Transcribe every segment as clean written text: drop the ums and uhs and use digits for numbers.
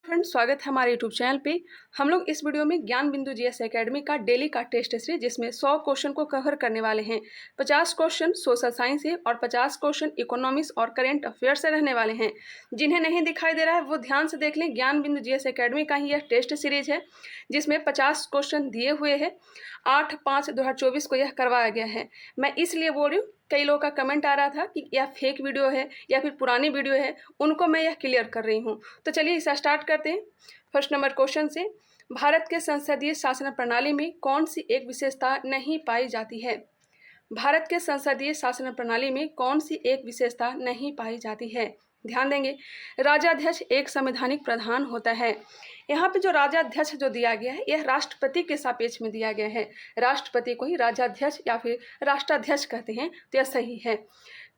Friends, स्वागत है हमारे यूट्यूब चैनल पे। हम लोग इस वीडियो में ज्ञान बिंदु जीएस एकेडमी का डेली का टेस्ट सीरीज जिसमें 100 क्वेश्चन को कवर करने वाले हैं। 50 क्वेश्चन सोशल साइंस से और 50 क्वेश्चन इकोनॉमिक्स और करंट अफेयर से रहने वाले हैं। जिन्हें नहीं दिखाई दे रहा है वो ध्यान से देख लें। ज्ञान बिंदु जीएस एकेडमी का ही यह टेस्ट सीरीज है जिसमें 50 क्वेश्चन दिए हुए हैं। 8/5/2024 को यह करवाया गया है। मैं इसलिए बोल रही हूँ, कई लोगों का कमेंट आ रहा था कि यह फेक वीडियो है या फिर पुरानी वीडियो है, उनको मैं यह क्लियर कर रही हूँ। तो चलिए इसे स्टार्ट करते हैं। फर्स्ट नंबर क्वेश्चन से, भारत के संसदीय शासन प्रणाली में कौन सी एक विशेषता नहीं पाई जाती है? भारत के संसदीय शासन प्रणाली में कौन सी एक विशेषता नहीं पाई जाती है? ध्यान देंगे, राजाध्यक्ष एक संवैधानिक प्रधान होता है। यहाँ पे जो राजाध्यक्ष जो दिया गया है यह राष्ट्रपति के सापेक्ष में दिया गया है। राष्ट्रपति को ही राजाध्यक्ष या फिर राष्ट्राध्यक्ष कहते हैं, तो यह सही है।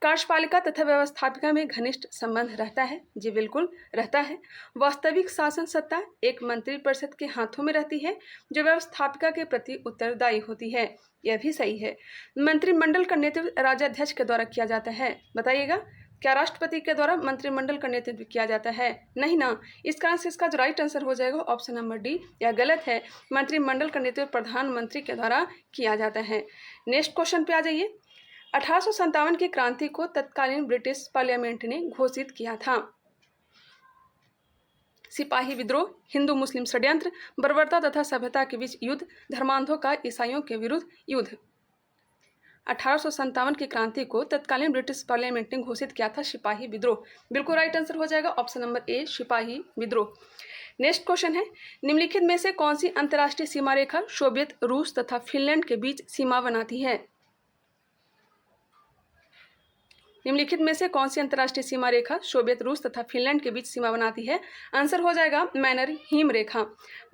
कार्यपालिका तथा व्यवस्थापिका में घनिष्ठ संबंध रहता है। जी बिल्कुल रहता है। वास्तविक शासन सत्ता एक मंत्रिपरिषद के हाथों में रहती है जो व्यवस्थापिका के प्रति उत्तरदायी होती है। यह भी सही है। मंत्रिमंडल का नेतृत्व राजाध्यक्ष के द्वारा किया जाता है। बताइएगा, क्या राष्ट्रपति के द्वारा मंत्रिमंडल का नेतृत्व किया जाता है? नहीं ना। इस कारण से इसका जो राइट आंसर हो जाएगा ऑप्शन नंबर डी, यह गलत है। मंत्रिमंडल का नेतृत्व प्रधानमंत्री के द्वारा किया जाता है। नेक्स्ट क्वेश्चन पे आ जाइए। 1857 की क्रांति को तत्कालीन ब्रिटिश पार्लियामेंट ने घोषित किया था। सिपाही विद्रोह, हिंदू मुस्लिम षड्यंत्र, बर्बरता तथा सभ्यता के बीच युद्ध, धर्मांधों का ईसाइयों के विरुद्ध युद्ध। 1857 की क्रांति को तत्कालीन ब्रिटिश पार्लियामेंट ने घोषित किया था सिपाही विद्रोह। बिल्कुल राइट आंसर हो जाएगा ऑप्शन नंबर ए, सिपाही विद्रोह। नेक्स्ट क्वेश्चन है, निम्नलिखित में से कौन सी अंतर्राष्ट्रीय सीमा रेखा सोवियत रूस तथा फिनलैंड के बीच सीमा बनाती है? निम्नलिखित में से कौन सी अंतर्राष्ट्रीय सीमा रेखा सोवियत रूस तथा फिनलैंड के बीच सीमा बनाती है? आंसर हो जाएगा मैनर हिम रेखा।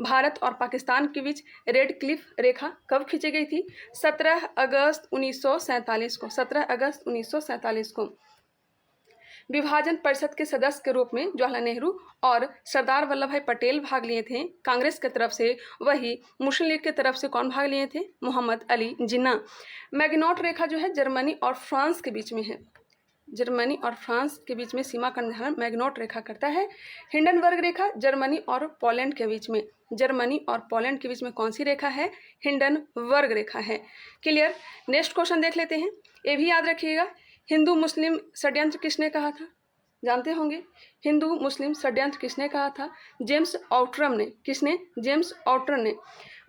भारत और पाकिस्तान के बीच रेड क्लिफ रेखा कब खींची गई थी? 17 अगस्त 1947 को। 17 अगस्त 1947 को। विभाजन परिषद के सदस्य के रूप में जवाहरलाल नेहरू और सरदार वल्लभ भाई पटेल भाग लिए थे कांग्रेस की तरफ से। वही मुस्लिम लीग की तरफ से कौन भाग लिए थे? मोहम्मद अली जिन्ना। मैग्नॉट रेखा जो है जर्मनी और फ्रांस के बीच में है। जर्मनी और फ्रांस के बीच में सीमा का निर्धारण मैग्नॉट रेखा करता है। हिंडनबर्ग रेखा जर्मनी और पोलैंड के बीच में। जर्मनी और पोलैंड के बीच में कौन सी रेखा है? हिंडनबर्ग रेखा है। क्लियर। नेक्स्ट क्वेश्चन देख लेते हैं। ये भी याद रखिएगा, हिंदू मुस्लिम षड्यंत्र किसने कहा था? जानते होंगे। हिंदू मुस्लिम षड्यंत्र किसने कहा था? जेम्स आउट्रम ने। किसने? जेम्स आउट्रम ने।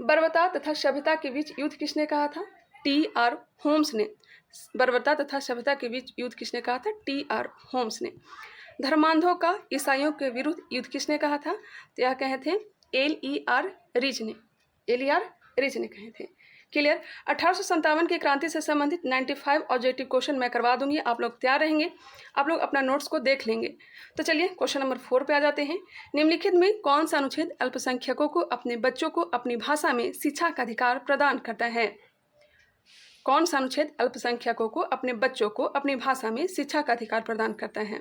बर्बरता तथा सभ्यता के बीच युद्ध किसने कहा था? टी.आर. होम्स ने। बर्बरता तथा सभ्यता के बीच युद्ध किसने कहा था? टी.आर. होम्स ने। धर्मांधों का ईसाइयों के विरुद्ध युद्ध किसने कहा था? तो यह कहे थे L.E.R. रिज ने। L.E.R. रिज ने कहे थे। क्लियर। 1857 की क्रांति से संबंधित 95 ऑब्जेक्टिव क्वेश्चन मैं करवा दूंगी। आप लोग तैयार रहेंगे, आप लोग अपना नोट्स को देख लेंगे। तो चलिए क्वेश्चन नंबर 4 पे आ जाते हैं। निम्नलिखित में कौन सा अनुच्छेद अल्पसंख्यकों को अपने बच्चों को अपनी भाषा में शिक्षा का अधिकार प्रदान करता है? कौन सा अनुच्छेद अल्पसंख्यकों को अपने बच्चों को अपनी भाषा में शिक्षा का अधिकार प्रदान करता है?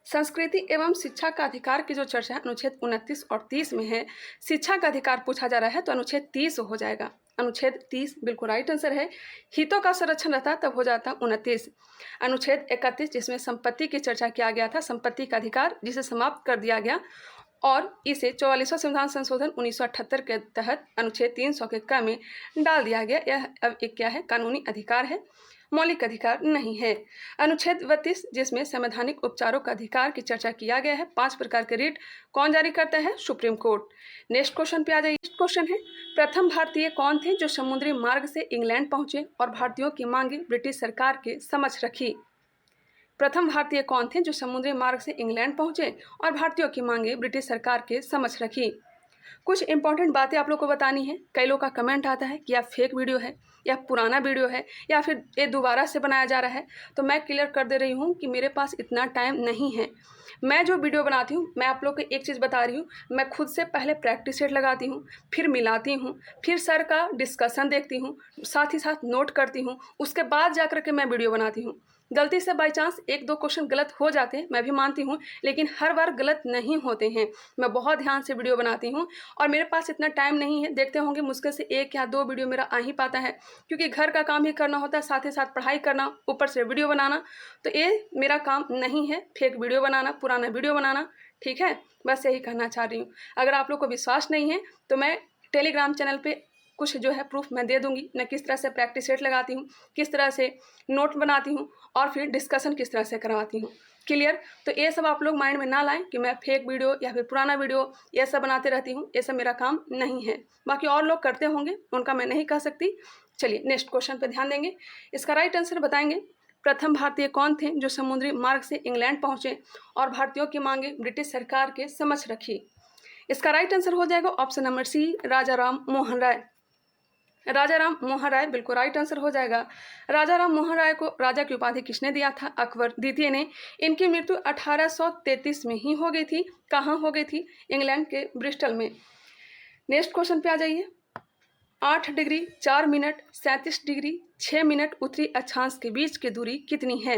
संस्कृति एवं शिक्षा का अधिकार की जो चर्चा है अनुच्छेद 29 और 30 में है। शिक्षा का अधिकार पूछा जा रहा है तो अनुच्छेद 30 हो जाएगा। अनुच्छेद 30 बिल्कुल राइट आंसर है। हितों का संरक्षण रहता तब हो जाता 29। अनुच्छेद 31 जिसमें संपत्ति की चर्चा किया गया था, संपत्ति का अधिकार जिसे समाप्त कर दिया गया और इसे 44वां संविधान संशोधन 1978 के तहत अनुच्छेद 300 के क में डाल दिया गया। यह अब एक क्या है? कानूनी अधिकार है, मौलिक अधिकार नहीं है। अनुच्छेद 32 जिसमें संवैधानिक उपचारों का अधिकार की चर्चा किया गया है। 5 प्रकार के रिट कौन जारी करता है? Supreme court. नेक्स्ट क्वेश्चन पे आ जाइए। नेक्स्ट क्वेश्चन है, प्रथम भारतीय कौन थे जो समुद्री मार्ग से इंग्लैंड पहुंचे और भारतीयों की मांगे ब्रिटिश सरकार के समक्ष रखी? प्रथम भारतीय कौन थे जो समुद्री मार्ग से इंग्लैंड पहुंचे और भारतीयों की मांगे ब्रिटिश सरकार के समक्ष रखी? कुछ इंपॉर्टेंट बातें आप लोग को बतानी है। कई लोग का कमेंट आता है कि यह फेक वीडियो है या पुराना वीडियो है या फिर ये दोबारा से बनाया जा रहा है। तो मैं क्लियर कर दे रही हूँ कि मेरे पास इतना टाइम नहीं है। मैं जो वीडियो बनाती हूँ मैं आप लोग को एक चीज़ बता रही हूँ, मैं खुद से पहले प्रैक्टिस सेट लगाती हूँ, फिर मिलाती हूँ, फिर सर का डिस्कशन देखती हूँ, साथ ही साथ नोट करती हूँ, उसके बाद जा कर के मैं वीडियो बनाती हूँ। गलती से बाई चांस एक दो क्वेश्चन गलत हो जाते हैं, मैं भी मानती हूँ, लेकिन हर बार गलत नहीं होते हैं। मैं बहुत ध्यान से वीडियो बनाती हूँ और मेरे पास इतना टाइम नहीं है, देखते होंगे मुश्किल से 1 या 2 वीडियो मेरा आ ही पाता है, क्योंकि घर का काम ही करना होता है, साथ ही साथ पढ़ाई करना, ऊपर से वीडियो बनाना। तो ये मेरा काम नहीं है फेक वीडियो बनाना, पुराना वीडियो बनाना, ठीक है। बस यही कहना चाह रही हूँ। अगर आप लोग को विश्वास नहीं है तो मैं टेलीग्राम चैनल पे कुछ जो है प्रूफ मैं दे दूंगी, मैं किस तरह से प्रैक्टिस सेट लगाती हूँ, किस तरह से नोट बनाती हूँ और फिर डिस्कशन किस तरह से करवाती हूँ। क्लियर? तो ये सब आप लोग माइंड में ना लाएं कि मैं फेक वीडियो या फिर पुराना वीडियो ये सब बनाते रहती हूँ, ये सब मेरा काम नहीं है। बाकी और लोग करते होंगे, उनका मैं नहीं कह सकती। चलिए नेक्स्ट क्वेश्चन पे ध्यान देंगे। इसका राइट आंसर बताएंगे। प्रथम भारतीय कौन थे जो समुद्री मार्ग से इंग्लैंड पहुंचे और भारतीयों की मांगे ब्रिटिश सरकार के समक्ष रखी? इसका राइट आंसर हो जाएगा ऑप्शन नंबर सी, राजा राम मोहन राय। राजा राम मोहन राय बिल्कुल राइट आंसर हो जाएगा। राजा राम मोहन राय को राजा की उपाधि किसने दिया था? अकबर द्वितीय ने। इनकी मृत्यु 1833 में ही हो गई थी। कहाँ हो गई थी? इंग्लैंड के ब्रिस्टल में। नेक्स्ट क्वेश्चन पे आ जाइए। 8 डिग्री 4 मिनट 37 डिग्री 6 मिनट उत्तरी अक्षांश के बीच की दूरी कितनी है?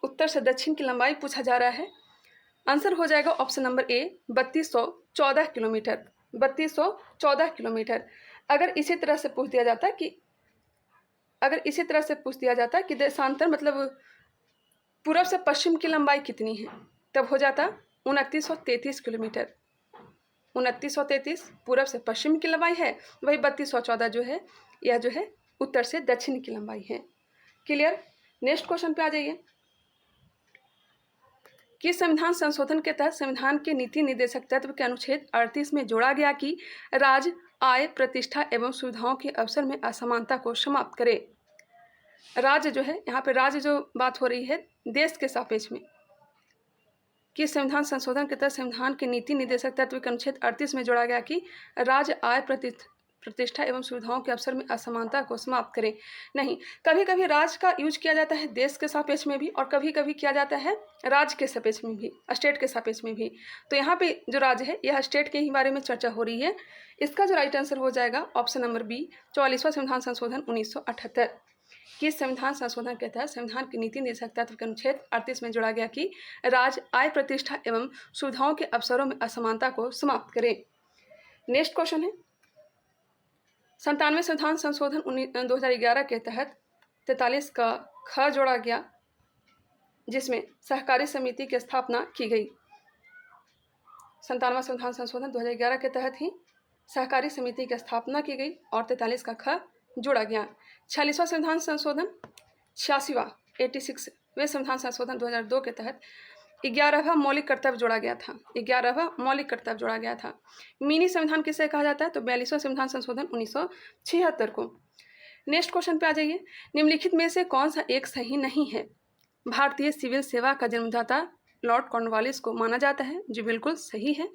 उत्तर से दक्षिण की लंबाई पूछा जा रहा है। आंसर हो जाएगा ऑप्शन नंबर ए, 3214 किलोमीटर। 3214 किलोमीटर। अगर इसी तरह से पूछ दिया जाता कि देशांतर मतलब पूर्व से पश्चिम की लंबाई कितनी है, तब हो जाता 2933 किलोमीटर। 2933 पूर्व से पश्चिम की लंबाई है, वही 3214 जो है यह जो है उत्तर से दक्षिण की लंबाई है। क्लियर? नेक्स्ट क्वेश्चन पे आ जाइए कि संविधान संशोधन के तहत संविधान के नीति निर्देशक तत्व के अनुच्छेद 38 में जोड़ा गया कि राज्य आय, प्रतिष्ठा एवं सुविधाओं के अवसर में असमानता को समाप्त करे। राज्य जो है, यहाँ पे राज्य जो बात हो रही है देश के सापेक्ष में, कि संविधान संशोधन के तहत संविधान के नीति निर्देशक तत्व के अनुच्छेद 38 में जोड़ा गया कि राज्य आय, प्रतिष्ठा एवं सुविधाओं के अवसर में असमानता को समाप्त करें। नहीं, कभी कभी राज्य का यूज किया जाता है देश के सापेक्ष में भी और कभी कभी किया जाता है राज्य के सापेक्ष में भी, स्टेट के सापेक्ष में भी। तो यहाँ पे जो राज्य है यह स्टेट के ही बारे में चर्चा हो रही है। इसका जो राइट आंसर हो जाएगा ऑप्शन नंबर बी, 44वां संविधान संशोधन 1978। कि संविधान संशोधन के तहत संविधान के नीति निर्देशक तत्व के अनुच्छेद 38 में जोड़ा गया कि राज्य आय, प्रतिष्ठा एवं सुविधाओं के अवसरों में असमानता को समाप्त करें। नेक्स्ट क्वेश्चन है 97वें संविधान संशोधन 2011 के तहत 43 का ख जोड़ा गया, जिसमें सहकारी समिति की स्थापना की गई। 97वां संविधान संशोधन 2011 के तहत ही सहकारी समिति की स्थापना की गई और 43 का ख जोड़ा गया। 46वां संविधान संशोधन 86वें संविधान संशोधन 2002 के तहत 11वां मौलिक कर्तव्य जोड़ा गया था। 11वां मौलिक कर्तव्य जोड़ा गया था। मिनी संविधान किसे कहा जाता है? तो 42वां संविधान संशोधन 1976 को। नेक्स्ट क्वेश्चन पे आ जाइए। निम्नलिखित में से कौन सा एक सही नहीं है? भारतीय सिविल सेवा का जन्मदाता लॉर्ड कॉर्नवालिस को माना जाता है, जो बिल्कुल सही है।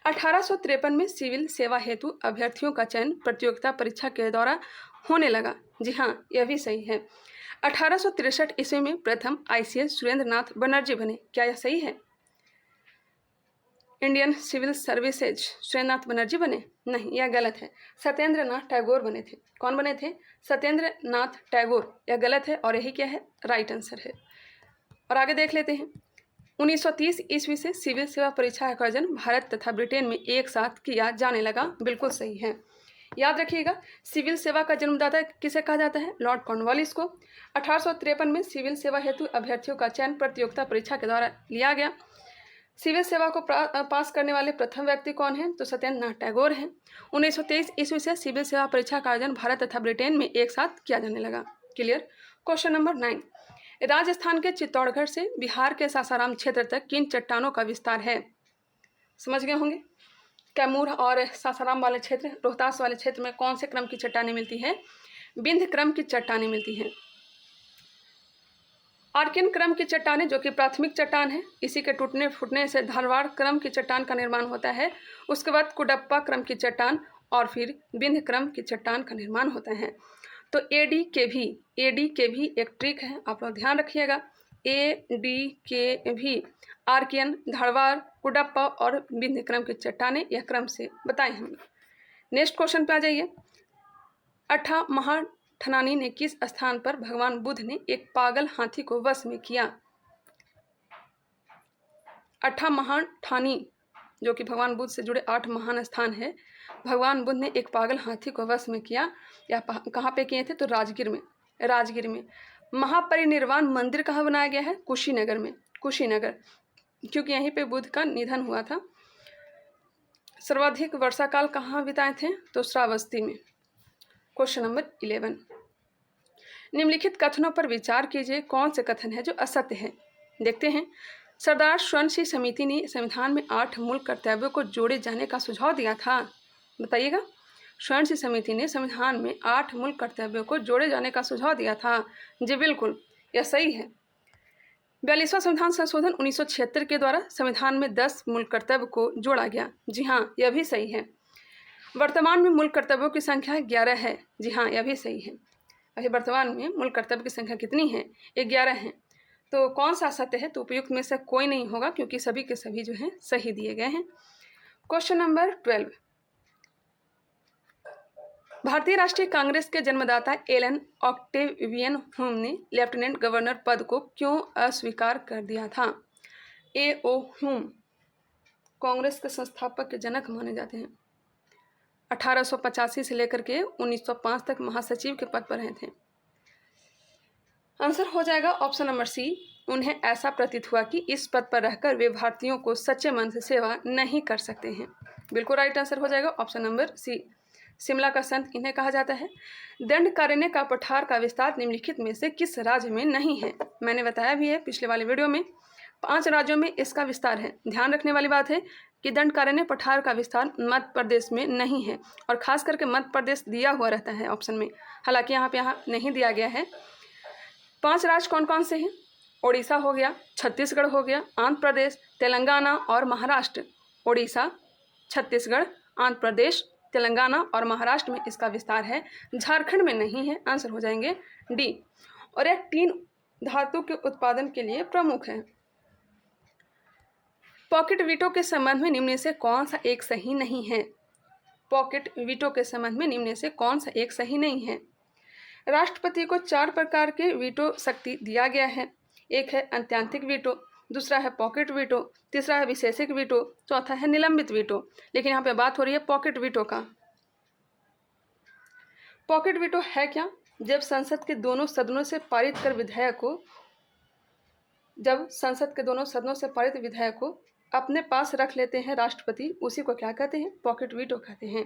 1853 में सिविल सेवा हेतु अभ्यर्थियों का चयन प्रतियोगिता परीक्षा के द्वारा होने लगा। जी हाँ, यह भी सही है। 1863 ईस्वी में प्रथम ICS सुरेंद्र नाथ बनर्जी बने। क्या यह सही है? इंडियन सिविल सर्विसेज सुरेंद्र नाथ बनर्जी बने? नहीं, यह गलत है। सत्येंद्र नाथ टैगोर बने थे। कौन बने थे? सत्येंद्र नाथ टैगोर। यह गलत है और यही क्या है? राइट आंसर है। और आगे देख लेते हैं। 1930 ईस्वी से सिविल सेवा परीक्षा का आयोजन भारत तथा ब्रिटेन में एक साथ किया जाने लगा। बिल्कुल सही है। याद रखिएगा, सिविल सेवा का जन्मदाता किसे कहा जाता है? लॉर्ड कॉर्नवालिस को। 1853 में सिविल सेवा हेतु अभ्यर्थियों का चयन प्रतियोगिता परीक्षा के द्वारा लिया गया। सिविल सेवा को पास करने वाले प्रथम व्यक्ति कौन हैं? तो सत्येंद्र नाथ टैगोर हैं। 1923 ईस्वी से सिविल सेवा परीक्षा का आयोजन भारत तथा ब्रिटेन में एक साथ किया जाने लगा। क्लियर? Question number 9। राजस्थान के चित्तौड़गढ़ से बिहार के सासाराम क्षेत्र तक किन चट्टानों का विस्तार है? समझ गए होंगे। कैमूर और सासाराम वाले क्षेत्र, रोहतास वाले क्षेत्र में कौन से क्रम की चट्टानें मिलती हैं? विंध्य क्रम की चट्टानें मिलती हैं। आर्कियन क्रम की चट्टानें जो कि प्राथमिक चट्टान है, इसी के टूटने फूटने से धारवाड़ क्रम की चट्टान का निर्माण होता है। उसके बाद कुडप्पा क्रम की चट्टान और फिर विंध्य क्रम की चट्टान का निर्माण होता है। तो एडी के भी एक ट्रिक है, आप लोग ध्यान रखिएगा। ADKV आर्कियन, धारवाड़, कुडप्पा और विंध्य क्रम की चट्टानें यह क्रम से बताए हमने। नेक्स्ट क्वेश्चन पे आ जाइए। ठनानी ने किस स्थान पर भगवान बुद्ध ने एक पागल हाथी को वश में किया? अट्ठा महान ठानी, जो कि भगवान बुद्ध से जुड़े 8 महान स्थान है, भगवान बुद्ध ने एक पागल हाथी को वश में किया। या कहाँ पे किए थे? तो राजगीर में। राजगीर में। महापरिनिर्वाण मंदिर कहाँ बनाया गया है? कुशीनगर में। कुशीनगर, क्योंकि यहीं पे बुद्ध का निधन हुआ था। सर्वाधिक वर्षा काल कहाँ बिताए थे? तो श्रावस्ती में। क्वेश्चन नंबर 11, निम्नलिखित कथनों पर विचार कीजिए, कौन से कथन है जो असत्य है? देखते हैं। सरदार स्वर्ण सिंह समिति ने संविधान में 8 मूल कर्तव्यों को जोड़े जाने का सुझाव दिया था। बताइएगा। स्वर्ण सिंह समिति ने संविधान में 8 मूल कर्तव्यों को जोड़े जाने का सुझाव दिया था। जी बिल्कुल, यह सही है। 42वां संविधान संशोधन 1976 के द्वारा संविधान में 10 मूल कर्तव्य को जोड़ा गया। जी हाँ, यह भी सही है। वर्तमान में मूल कर्तव्यों की संख्या 11 है। जी हाँ, यह भी सही है। अभी वर्तमान में मूल कर्तव्य की संख्या कितनी है? 11 है। तो कौन सा सत्य है? तो उपयुक्त में से कोई नहीं होगा, क्योंकि सभी के सभी जो हैं सही दिए गए हैं। क्वेश्चन नंबर 12, भारतीय राष्ट्रीय कांग्रेस के जन्मदाता एलन ऑक्टेवियन ह्यूम ने लेफ्टिनेंट गवर्नर पद को क्यों अस्वीकार कर दिया था? A.O. ह्यूम कांग्रेस के संस्थापक के जनक माने जाते हैं। 1885 से लेकर के 1905 तक महासचिव के पद पर रहे थे। आंसर हो जाएगा ऑप्शन नंबर सी, उन्हें ऐसा प्रतीत हुआ कि इस पद पर रहकर वे भारतीयों को सच्चे मन से सेवा नहीं कर सकते हैं। बिल्कुल राइट आंसर हो जाएगा ऑप्शन नंबर सी, शिमला का संत इन्हें कहा जाता है। दंडकारण्य का पठार का विस्तार निम्नलिखित में से किस राज्य में नहीं है? मैंने बताया भी है पिछले वाले वीडियो में, 5 राज्यों में इसका विस्तार है। ध्यान रखने वाली बात है कि दंडकारण्य पठार का विस्तार मध्य प्रदेश में नहीं है, और खास करके मध्य प्रदेश दिया हुआ रहता है ऑप्शन में, हालांकि यहाँ नहीं दिया गया है। 5 राज्य कौन कौन से हैं? ओडिशा हो गया, छत्तीसगढ़ हो गया, आंध्र प्रदेश, तेलंगाना और महाराष्ट्र। ओडिशा, छत्तीसगढ़, आंध्र प्रदेश, तेलंगाना और महाराष्ट्र में इसका विस्तार है। झारखंड में नहीं है। आंसर हो जाएंगे डी। और यह 3 धातु के उत्पादन के लिए प्रमुख है। पॉकेट वीटो के संबंध में निम्न से कौन सा एक सही नहीं है? पॉकेट वीटो के संबंध में निम्न से कौन सा एक सही नहीं है? राष्ट्रपति को 4 प्रकार के वीटो शक्ति दिया गया है। एक है अंत्यांतिक वीटो, दूसरा है पॉकेट वीटो, तीसरा है विशेषिक वीटो, चौथा है निलंबित वीटो। लेकिन यहाँ पे बात हो रही है पॉकेट वीटो का। पॉकेट वीटो है क्या? जब संसद के दोनों सदनों से पारित कर विधेयक को अपने पास रख लेते हैं राष्ट्रपति, उसी को क्या कहते हैं? पॉकेट वीटो कहते हैं।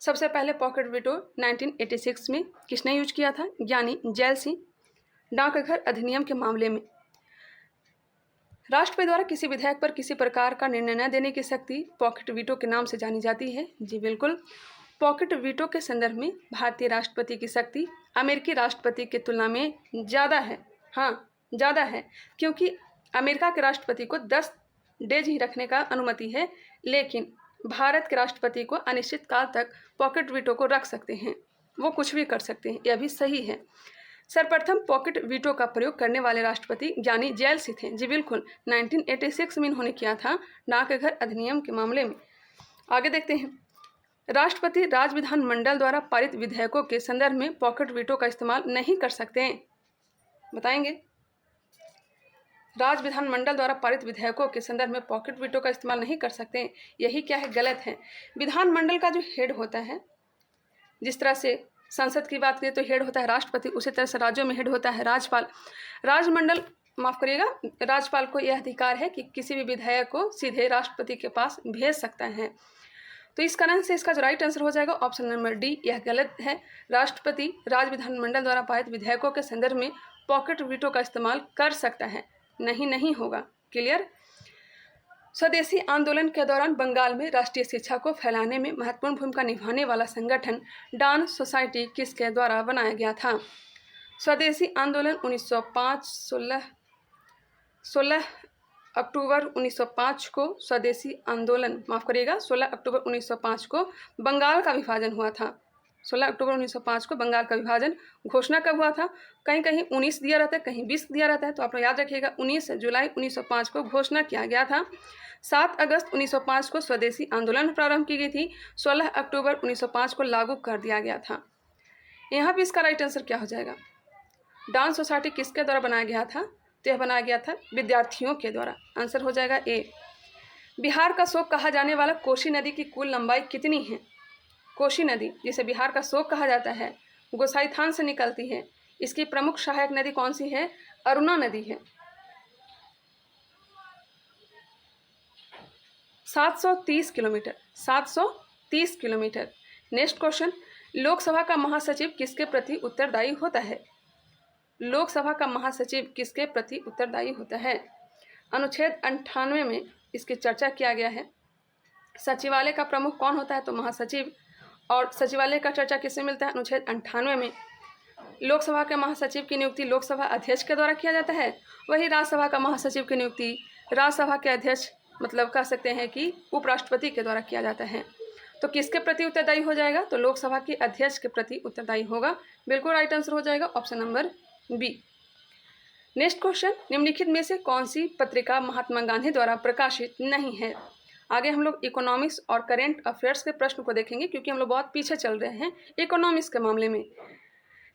सबसे पहले पॉकेट वीटो 1986 में किसने यूज किया था? यानी जैल सिंह, डाकघर अधिनियम के मामले में। राष्ट्रपति द्वारा किसी विधेयक पर किसी प्रकार का निर्णय न देने की शक्ति पॉकेट वीटो के नाम से जानी जाती है। जी बिल्कुल, पॉकेट वीटो के संदर्भ में भारतीय राष्ट्रपति की शक्ति अमेरिकी राष्ट्रपति की तुलना में ज़्यादा है। हाँ, ज़्यादा है, क्योंकि अमेरिका के राष्ट्रपति को 10 डेज ही रखने का अनुमति है, लेकिन भारत के राष्ट्रपति को अनिश्चित काल तक पॉकेट वीटो को रख सकते हैं, वो कुछ भी कर सकते हैं। यह भी सही है। सर्वप्रथम पॉकेट वीटो का प्रयोग करने वाले राष्ट्रपति यानी जैल सिंह थे। जी बिल्कुल, 1986 में इन्होंने किया था, डाकघर अधिनियम के मामले में। आगे देखते हैं। राष्ट्रपति राज्य विधानमंडल द्वारा पारित विधेयकों के संदर्भ में पॉकेट वीटो का इस्तेमाल नहीं कर सकते हैं। बताएंगे। राज्य विधानमंडल द्वारा पारित विधेयकों के संदर्भ में पॉकेट वीटो का इस्तेमाल नहीं कर सकते हैं। यही क्या है? गलत है। विधानमंडल का जो हेड होता है, जिस तरह से संसद की बात करें तो हेड होता है राष्ट्रपति, उसी तरह से राज्यों में हेड होता है राज्यपाल। राज्यपाल को यह अधिकार है कि किसी भी विधेयक को सीधे राष्ट्रपति के पास भेज सकता है। तो इस कारण से इसका जो राइट आंसर हो जाएगा ऑप्शन नंबर डी, यह गलत है। राष्ट्रपति राज्य विधानमंडल द्वारा पारित विधेयकों के संदर्भ में पॉकेट वीटो का इस्तेमाल कर सकता है, नहीं होगा। क्लियर। स्वदेशी आंदोलन के दौरान बंगाल में राष्ट्रीय शिक्षा को फैलाने में महत्वपूर्ण भूमिका निभाने वाला संगठन डान सोसाइटी किसके द्वारा बनाया गया था? स्वदेशी आंदोलन 16 अक्टूबर 1905 को स्वदेशी आंदोलन 16 अक्टूबर 1905 को बंगाल का विभाजन हुआ था। 16 अक्टूबर 1905 को बंगाल का विभाजन घोषणा कब हुआ था? कहीं 19 दिया रहता है, कहीं 20 दिया रहता है, तो आप लोग याद रखिएगा 19 जुलाई 1905 को घोषणा किया गया था। 7 अगस्त 1905 को स्वदेशी आंदोलन प्रारंभ की गई थी। 16 अक्टूबर 1905 को लागू कर दिया गया था। यहाँ भी इसका राइट आंसर क्या हो जाएगा? डांस सोसाइटी किसके द्वारा बनाया गया था? तो यह बनाया गया था विद्यार्थियों के द्वारा। आंसर हो जाएगा ए। बिहार का शोक कहा जाने वाला कोसी नदी की कुल लंबाई कितनी है? कोसी नदी, जिसे बिहार का शोक कहा जाता है, गोसाईथान से निकलती है। इसकी प्रमुख सहायक नदी कौन सी है? अरुणा नदी है। 730 kilometre, 730 kilometre. Next question, Lok Sabha का महासचिव किसके प्रति उत्तरदायी होता है? लोकसभा का महासचिव किसके प्रति उत्तरदायी होता है? अनुच्छेद 98 में इसकी चर्चा किया गया है। सचिवालय का प्रमुख कौन होता है? तो महासचिव। और सचिवालय का चर्चा किससे मिलता है? अनुच्छेद 98 में। लोकसभा के महासचिव की नियुक्ति लोकसभा अध्यक्ष के द्वारा किया जाता है। वही राज्यसभा का महासचिव की नियुक्ति राज्यसभा के अध्यक्ष, मतलब कह सकते हैं कि उपराष्ट्रपति के द्वारा किया जाता है। तो किसके प्रति उत्तरदायी हो जाएगा? तो लोकसभा के अध्यक्ष के प्रति उत्तरदायी होगा। बिल्कुल राइट आंसर हो जाएगा option number b. Next question, निम्नलिखित में से कौन सी पत्रिका महात्मा गांधी द्वारा प्रकाशित नहीं है? आगे हम लोग इकोनॉमिक्स और करेंट अफेयर्स के प्रश्न को देखेंगे, क्योंकि हम लोग बहुत पीछे चल रहे हैं इकोनॉमिक्स के मामले में।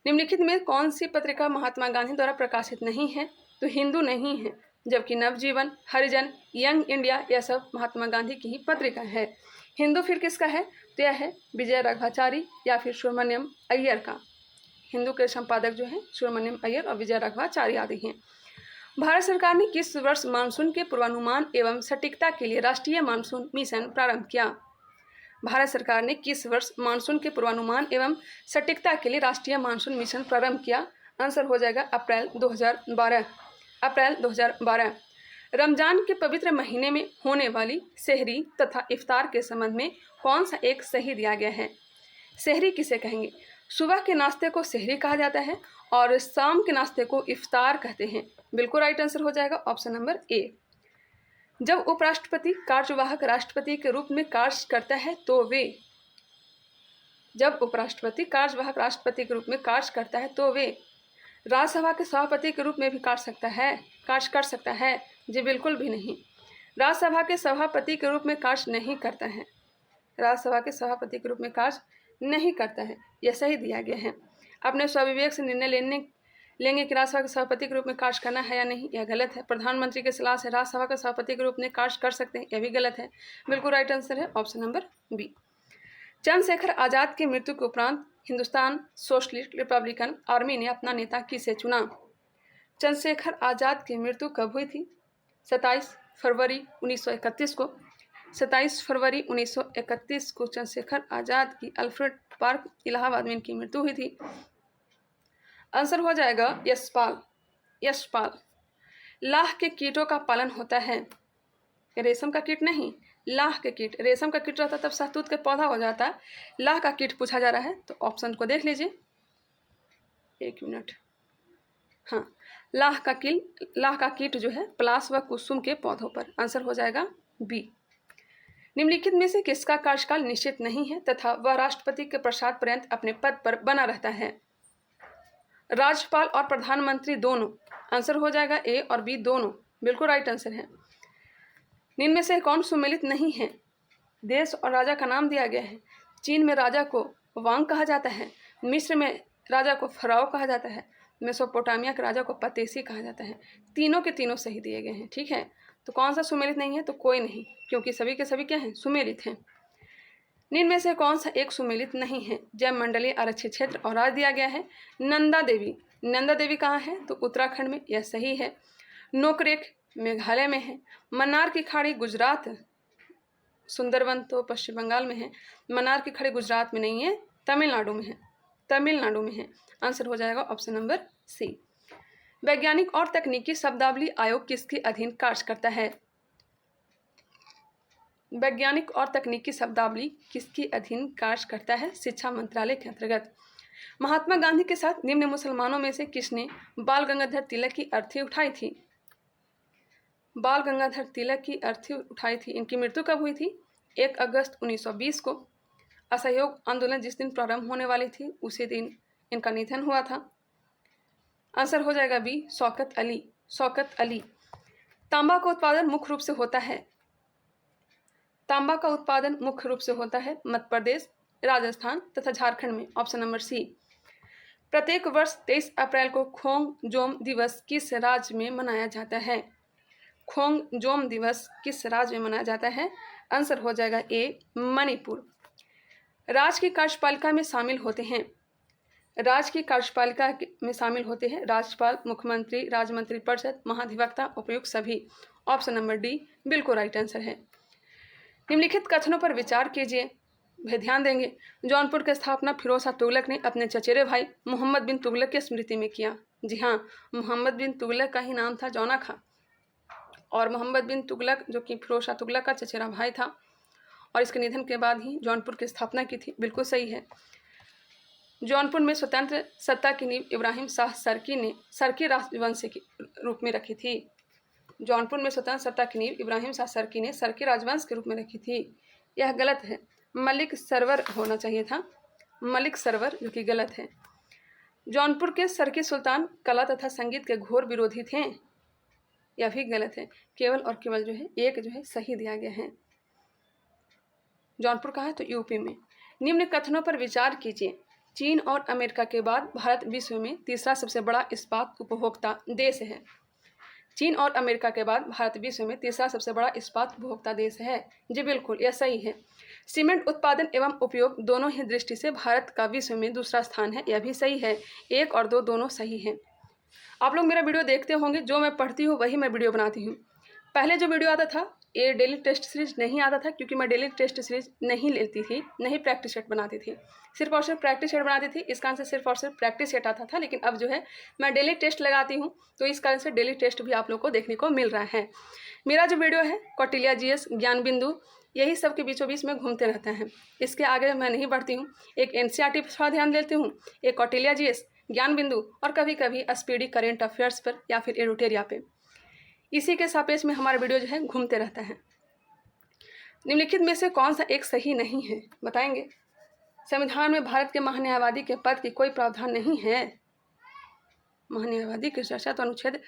निम्नलिखित में कौन सी पत्रिका महात्मा गांधी द्वारा प्रकाशित नहीं है? तो हिंदू नहीं है, जबकि नवजीवन, हरिजन, यंग इंडिया, यह सब महात्मा गांधी की ही पत्रिका है। हिंदू फिर किसका है? तो यह है विजय राघवाचारी या फिर सुब्रमण्यम अय्यर का। हिंदू के संपादक जो हैं सुब्रमण्यम अय्यर और विजय राघवाचारी आदि हैं। भारत सरकार ने किस वर्ष मानसून के पूर्वानुमान एवं सटीकता के लिए राष्ट्रीय मानसून मिशन प्रारंभ किया? भारत सरकार ने किस वर्ष मानसून के पूर्वानुमान एवं सटीकता के लिए राष्ट्रीय मानसून मिशन प्रारंभ किया? आंसर हो जाएगा अप्रैल 2012। अप्रैल 2012। रमजान के पवित्र महीने में होने वाली सेहरी तथा इफ्तार के संबंध में कौन सा एक सही दिया गया है? सेहरी किसे कहेंगे? सुबह के नाश्ते को सेहरी कहा जाता है और शाम के नाश्ते को इफ्तार कहते हैं। बिल्कुल राइट आंसर हो जाएगा ऑप्शन नंबर ए। जब उपराष्ट्रपति कार्यवाहक राष्ट्रपति के रूप में कार्य करता है तो वे जब उपराष्ट्रपति कार्यवाहक राष्ट्रपति के रूप में कार्य करता है तो वे राज्यसभा के सभापति के रूप में भी कार्य कर सकता है? जी बिल्कुल भी नहीं। राज्यसभा के सभापति के रूप में कार्य नहीं करता है। राज्यसभा के सभापति के रूप में कार्य नहीं करता है, यह सही दिया गया है। अपने स्वविवेक से निर्णय लेंगे कि राज्यसभा के सभापति के रूप में कार्य करना है या नहीं, यह गलत है। प्रधानमंत्री के सलाह से राज्यसभा के सभापति के रूप में कार्य कर सकते हैं, यह भी गलत है। बिल्कुल राइट आंसर है option number B. Chandrashekhar Azad की मृत्यु के उपरांत हिंदुस्तान सोशलिस्ट रिपब्लिकन आर्मी ने अपना नेता किसे चुना? चंद्रशेखर आज़ाद की मृत्यु कब हुई थी? 27 फरवरी 1931 को। 27 फरवरी 1931 को चंद्रशेखर आज़ाद की अल्फ्रेड पार्क इलाहाबाद में इनकी मृत्यु हुई थी। आंसर हो जाएगा यशपाल। यशपाल। लाह के कीटों का पालन होता है। रेशम का कीट नहीं, लाह के कीट। रेशम का कीट रहता तब शहतूत का पौधा हो जाता। लाह का कीट पूछा जा रहा है, तो ऑप्शन को देख लीजिए। एक मिनट। हाँ, लाह का कीट जो है पलाश व कुसुम के पौधों पर। आंसर हो जाएगा बी। निम्नलिखित में से किसका कार्यकाल निश्चित नहीं है तथा वह राष्ट्रपति के प्रसाद पर्यंत अपने पद पर बना रहता है? राज्यपाल और प्रधानमंत्री दोनों। आंसर हो जाएगा ए और बी दोनों। बिल्कुल राइट आंसर है। निम्न में से कौन सुमेलित नहीं है? देश और राजा का नाम दिया गया है। चीन में राजा को वांग कहा जाता है, मिस्र में राजा को फराओ कहा जाता है, मेसोपोटामिया के राजा को पतेसी कहा जाता है। तीनों के तीनों सही दिए गए हैं, ठीक है। तो कौन सा सुमेलित नहीं है? तो कोई नहीं, क्योंकि सभी के सभी क्या हैं? सुमेलित हैं। निम्न में से कौन सा एक सुमेलित नहीं है? जैव मंडलीय आरक्षित क्षेत्र और राज्य दिया गया है। नंदा देवी। नंदा देवी कहाँ है? तो उत्तराखंड में, यह सही है। नोकरेक मेघालय में है। मन्नार की खाड़ी गुजरात। सुंदरवन तो पश्चिम बंगाल में है। मन्नार की खाड़ी गुजरात में नहीं है, तमिलनाडु में है। तमिलनाडु में है। आंसर हो जाएगा ऑप्शन नंबर सी। वैज्ञानिक और तकनीकी शब्दावली आयोग किसके अधीन कार्य करता है? वैज्ञानिक और तकनीकी शब्दावली किसके अधीन कार्य करता है? शिक्षा मंत्रालय के अंतर्गत। महात्मा गांधी के साथ निम्न मुसलमानों में से किसने बाल गंगाधर तिलक की अर्थी उठाई थी? बाल गंगाधर तिलक की अर्थी उठाई थी। इनकी मृत्यु कब हुई थी? 1 अगस्त 1920 को। असहयोग आंदोलन जिस दिन प्रारंभ होने वाली थी उसी दिन इनका निधन हुआ था। आंसर हो जाएगा बी शौकत अली। शौकत अली। तांबा का उत्पादन मुख्य रूप से होता है। तांबा का उत्पादन मुख्य रूप से होता है मध्य प्रदेश, राजस्थान तथा झारखंड में। Option number c. प्रत्येक वर्ष 23 अप्रैल को खोंगजोम दिवस किस राज्य में मनाया जाता है? खोंगजोम दिवस किस राज्य में मनाया जाता है? आंसर हो जाएगा ए, मणिपुर। राज्य की कार्यपालिका में शामिल होते हैं। राज्य की कार्यपालिका में शामिल होते हैं राज्यपाल, मुख्यमंत्री, राज्य मंत्रिपरिषद, महाधिवक्ता, उपायुक्त सभी। ऑप्शन नंबर डी बिल्कुल राइट आंसर है। निम्नलिखित कथनों पर विचार कीजिए, वह ध्यान देंगे। जौनपुर की स्थापना फिरोज शाह तुगलक ने अपने चचेरे भाई मोहम्मद बिन तुगलक की स्मृति में किया। जी हाँ, मोहम्मद बिन तुगलक का ही नाम था जौना खां, और मोहम्मद बिन तुगलक जो कि फिरोज शाह तुगलक का चचेरा भाई था, और इसके निधन के बाद ही जौनपुर की स्थापना की थी। बिल्कुल सही है। जौनपुर में स्वतंत्र सत्ता की नींव इब्राहिम शाह सरकी ने सरकी राजवंश के रूप में रखी थी। जौनपुर में स्वतंत्र सत्ता की नींव इब्राहिम शाह सरकी ने सरकी राजवंश के रूप में रखी थी। यह गलत है, मलिक सरवर होना चाहिए था, मलिक सरवर, जो कि गलत है। जौनपुर के सरकी सुल्तान कला तथा संगीत के घोर विरोधी थे। यह भी गलत है, केवल और केवल जो है एक जो है सही दिया गया है। जौनपुर कहाँ है? तो यूपी में। निम्न कथनों पर विचार कीजिए। चीन और अमेरिका के बाद भारत विश्व में तीसरा सबसे बड़ा इस्पात उपभोक्ता देश है। चीन और अमेरिका के बाद भारत विश्व में तीसरा सबसे बड़ा इस्पात उपभोक्ता देश है। जी बिल्कुल, यह सही है। सीमेंट उत्पादन एवं उपयोग दोनों ही दृष्टि से भारत का विश्व में दूसरा स्थान है। यह भी सही है। 1 और 2 दोनों सही हैं। आप लोग मेरा वीडियो देखते होंगे, जो मैं पढ़ती हूँ वही मैं वीडियो बनाती हूँ। पहले जो वीडियो आता था ये डेली टेस्ट सीरीज नहीं आता था, क्योंकि मैं डेली टेस्ट सीरीज नहीं लेती थी, नहीं प्रैक्टिस सेट बनाती थी, सिर्फ और सिर्फ प्रैक्टिस सेट बनाती थी। इस कारण से सिर्फ और सिर्फ प्रैक्टिस सेट आता था। लेकिन अब जो है मैं डेली टेस्ट लगाती हूँ, तो इस कारण से डेली टेस्ट भी आप लोग को देखने को मिल रहा है। मेरा जो वीडियो है कौटिल्य जीएस, ज्ञान बिंदु, यही सब के बीचों बीच में घूमते रहता है। इसके आगे मैं नहीं बढ़ती हूँ। एक एनसीईआरटी पर थोड़ा ध्यान देती हूँ, एक कौटिल्य जीएस, ज्ञान बिंदु, और कभी कभी स्पीडी करेंट अफेयर्स पर या फिर एडुटेरिया पे। इसी के सापेक्ष में हमारा वीडियो जो है घूमते रहता है। निम्नलिखित में से कौन सा एक सही नहीं है, बताएंगे? संविधान में भारत के महान्यायवादी के पद की कोई प्रावधान नहीं है। महान्यायवादी की चर्चा तो अनुच्छेद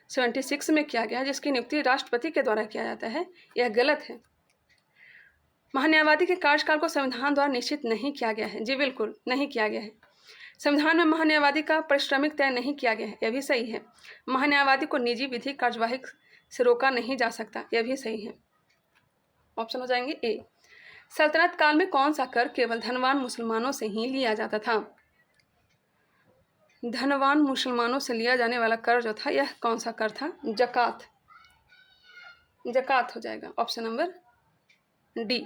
76 में किया गया है, जिसकी नियुक्ति राष्ट्रपति के द्वारा किया जाता है। यह गलत है। महान्यायवादी के कार्यकाल को संविधान द्वारा निश्चित नहीं किया गया है। जी बिल्कुल, नहीं किया गया है। संविधान में महान्यायवादी का पारिश्रमिक तय नहीं किया गया है। यह भी सही है। महान्यायवादी को निजी विधि कार्यवाही से रोका नहीं जा सकता। यह भी सही है। ऑप्शन हो जाएंगे ए। सल्तनत काल में कौन सा कर केवल धनवान मुसलमानों से ही लिया जाता था? धनवान मुसलमानों से लिया जाने वाला कर जो था, यह कौन सा कर था? जकात। जकात हो जाएगा option number D.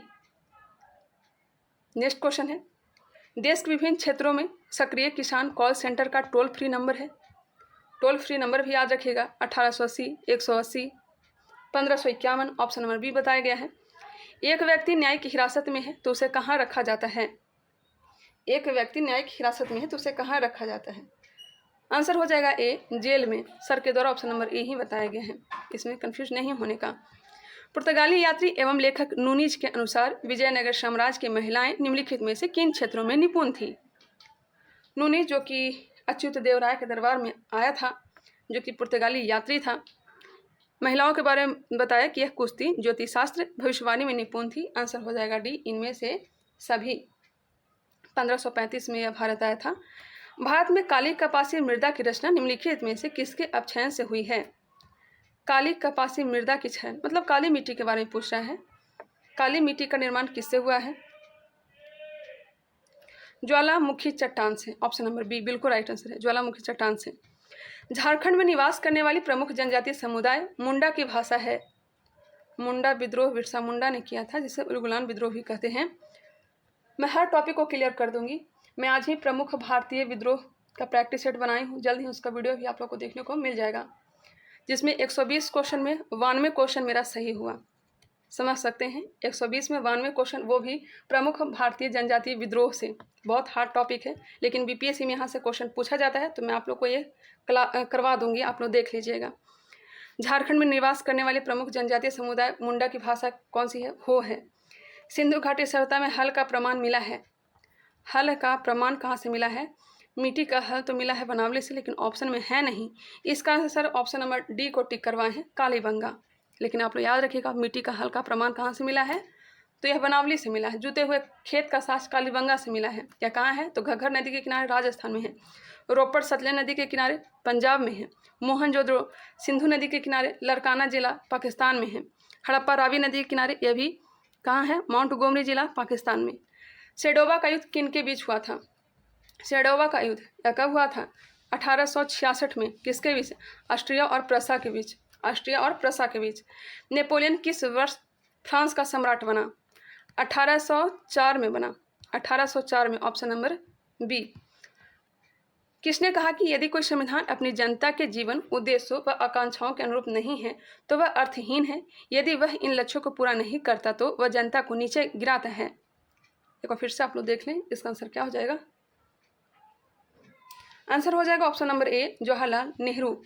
Next question है, देश के विभिन्न क्षेत्रों में सक्रिय किसान कॉल सेंटर का टोल फ्री नंबर है। टोल फ्री नंबर भी याद रखिएगा, 1880, 180, 1551। ऑप्शन नंबर बी बताया गया है। एक व्यक्ति न्यायिक हिरासत में है तो उसे कहाँ रखा जाता है? एक व्यक्ति न्यायिक हिरासत में है तो उसे कहाँ रखा जाता है? आंसर हो जाएगा ए, जेल में। सर के द्वारा ऑप्शन नंबर ए ही बताया गया है, इसमें कंफ्यूज नहीं होने का। पुर्तगाली यात्री एवं लेखक नूनीज के अनुसार विजयनगर साम्राज्य की महिलाएं निम्नलिखित में से किन क्षेत्रों में निपुण थी? नूनीज जो कि अच्युत देव राय के दरबार में आया था, जो कि पुर्तगाली यात्री था, महिलाओं के बारे में बताया कि यह कुश्ती, ज्योतिषशास्त्र, भविष्यवाणी में निपुण थी। आंसर हो जाएगा डी, इनमें से सभी। 1535 में यह भारत आया था। भारत में काली कपासी मृदा की रचना निम्नलिखित में से किसके अपक्षयन से हुई है? काली कपासी मृदा की चयन मतलब काली मिट्टी के बारे में पूछ रहा है। काली मिट्टी का निर्माण किससे हुआ है? ज्वालामुखी चट्टान से। ऑप्शन नंबर बी बिल्कुल राइट आंसर है, ज्वालामुखी चट्टान से। झारखंड में निवास करने वाली प्रमुख जनजातीय समुदाय मुंडा की भाषा है। मुंडा विद्रोह बिरसा मुंडा ने किया था, जिसे उलगुलान विद्रोह भी कहते हैं। मैं हर टॉपिक को क्लियर कर दूंगी। मैं आज ही प्रमुख भारतीय विद्रोह का प्रैक्टिस सेट बनाई हूँ, जल्द ही उसका वीडियो भी आप लोग को देखने को मिल जाएगा, जिसमें 120 क्वेश्चन में 92 क्वेश्चन मेरा सही हुआ। समझ सकते हैं, 120 में 92 क्वेश्चन, वो भी प्रमुख भारतीय जनजातीय विद्रोह से। बहुत हार्ड टॉपिक है, लेकिन बीपीएससी में यहाँ से क्वेश्चन पूछा जाता है, तो मैं आप लोग को ये करवा दूंगी, आप लोग देख लीजिएगा। झारखंड में निवास करने वाले प्रमुख जनजातीय समुदाय मुंडा की भाषा कौन सी है? हो है। सिंधु घाटी सभ्यता में हल का प्रमाण मिला है। हल का प्रमाण कहाँ से मिला है? मिट्टी का हल तो मिला है बनावली से, लेकिन ऑप्शन में है नहीं। इसका आंसर ऑप्शन नंबर डी को टिक करवाए हैं, कालीबंगा। लेकिन आप लोग याद रखिएगा, मिट्टी का हल का प्रमाण कहाँ से मिला है? तो यह बनावली से मिला है। जूते हुए खेत का साँच कालीबंगा से मिला है। यह कहाँ है? तो घग्गर नदी के किनारे राजस्थान में है। रोपड़ सतलेज नदी के किनारे पंजाब में है। मोहनजोदड़ो सिंधु नदी के किनारे लरकाना जिला पाकिस्तान में है। हड़प्पा रावी नदी के किनारे यह भी कहाँ है? माउंट गोमरी जिला पाकिस्तान में। सेडोवा का युद्ध किन के बीच हुआ था? सेडोवा का युद्ध यह कब हुआ था? 1866 में। किसके बीच? ऑस्ट्रिया और प्रसा के बीच। ऑस्ट्रिया और प्रसा के बीच। नेपोलियन किस वर्ष फ्रांस का सम्राट बना? 1804 में बना। 1804 में, ऑप्शन नंबर बी। किसने कहा कि यदि कोई संविधान अपनी जनता के जीवन, उद्देश्यों व आकांक्षाओं के अनुरूप नहीं है तो वह अर्थहीन है। यदि वह इन लक्ष्यों को पूरा नहीं करता तो वह जनता को नीचे गिराता है। एक बार फिर से आप लोग देख लें, इसका आंसर क्या हो जाएगा? आंसर हो जाएगा option number A, Jawaharlal Nehru.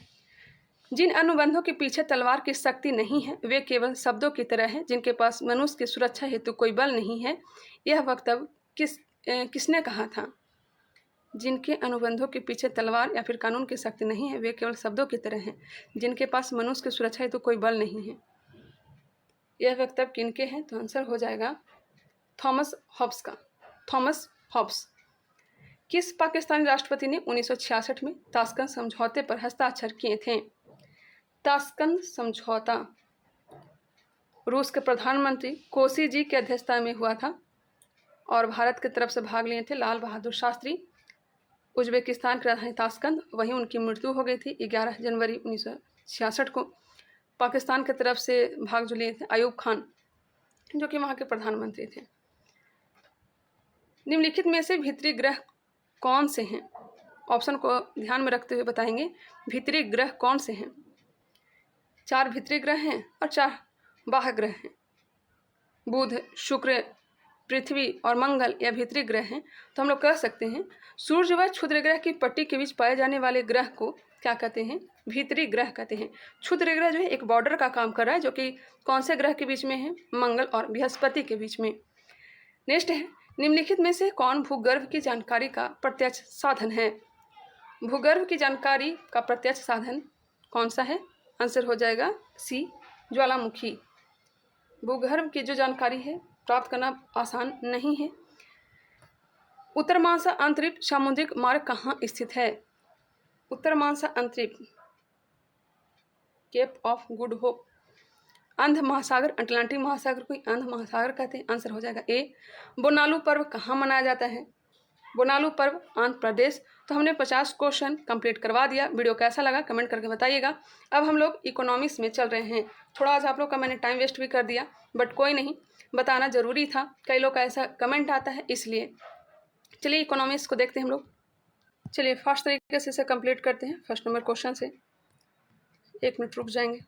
जिन अनुबंधों के पीछे तलवार की शक्ति नहीं है वे केवल शब्दों की तरह हैं जिनके पास मनुष्य की सुरक्षा हेतु कोई बल नहीं है। यह वक्तव्य किसने कहा था? जिनके अनुबंधों के पीछे तलवार या फिर कानून की शक्ति नहीं है वे केवल शब्दों की तरह हैं जिनके पास मनुष्य की सुरक्षा हेतु कोई बल नहीं है। यह वक्तव्य किनके हैं? तो आंसर हो जाएगा थॉमस हॉब्स का। Thomas Hobbes. किस पाकिस्तानी राष्ट्रपति ने 1966 में ताशकंद समझौते पर हस्ताक्षर किए थे? ताशकंद समझौता रूस के प्रधानमंत्री कोसी जी की अध्यक्षता में हुआ था और भारत की तरफ से भाग लिए थे लाल बहादुर शास्त्री। उज्बेकिस्तान की राजधानी ताशकंद, वहीं उनकी मृत्यु हो गई थी 11 जनवरी 1966 को। पाकिस्तान की तरफ से भाग जो लिए थे अयूब खान, जो कि वहाँ के प्रधानमंत्री थे। निम्नलिखित में से भीतरी ग्रह कौन से हैं? ऑप्शन को ध्यान में रखते हुए बताएंगे। भीतरी ग्रह कौन से हैं? 4 भीतरी ग्रह हैं और 4 बाह्य ग्रह हैं। बुध, शुक्र, पृथ्वी और मंगल या भीतरी ग्रह हैं। तो हम लोग कह सकते हैं सूर्य व क्षुद्र ग्रह की पट्टी के बीच पाए जाने वाले ग्रह को क्या कहते हैं? भीतरी ग्रह कहते हैं। क्षुद्र ग्रह जो है एक बॉर्डर का काम कर रहा है, जो कि कौन से ग्रह के बीच में है? मंगल और बृहस्पति के बीच में। नेक्स्ट है, निम्नलिखित में से कौन भूगर्भ की जानकारी का प्रत्यक्ष साधन है? भूगर्भ की जानकारी का प्रत्यक्ष साधन कौन सा है? आंसर हो जाएगा सी, ज्वालामुखी। भूगर्भ की जो जानकारी है प्राप्त करना आसान नहीं है। उत्तरमांसा अंतरिक्ष सामुद्रिक मार्ग कहाँ स्थित है? उत्तरमांसा अंतरिक्ष केप ऑफ गुड होप। अंध महासागर, अटलांटिक महासागर को अंध महासागर कहते हैं। आंसर हो जाएगा ए। बोनालू पर्व कहाँ मनाया जाता है? बोनालू पर्व आंध्र प्रदेश। तो हमने 50 क्वेश्चन कंप्लीट करवा दिया। वीडियो कैसा लगा कमेंट करके बताइएगा। अब हम लोग इकोनॉमिक्स में चल रहे हैं। थोड़ा आज आप लोग का मैंने टाइम वेस्ट भी कर दिया, बट कोई नहीं, बताना ज़रूरी था। कई लोग का ऐसा कमेंट आता है, इसलिए चलिए इकोनॉमिक्स को देखते हैं हम लोग। चलिए फास्ट तरीके से इसे कंप्लीट करते हैं। फर्स्ट नंबर क्वेश्चन से 1 मिनट रुक जाएंगे।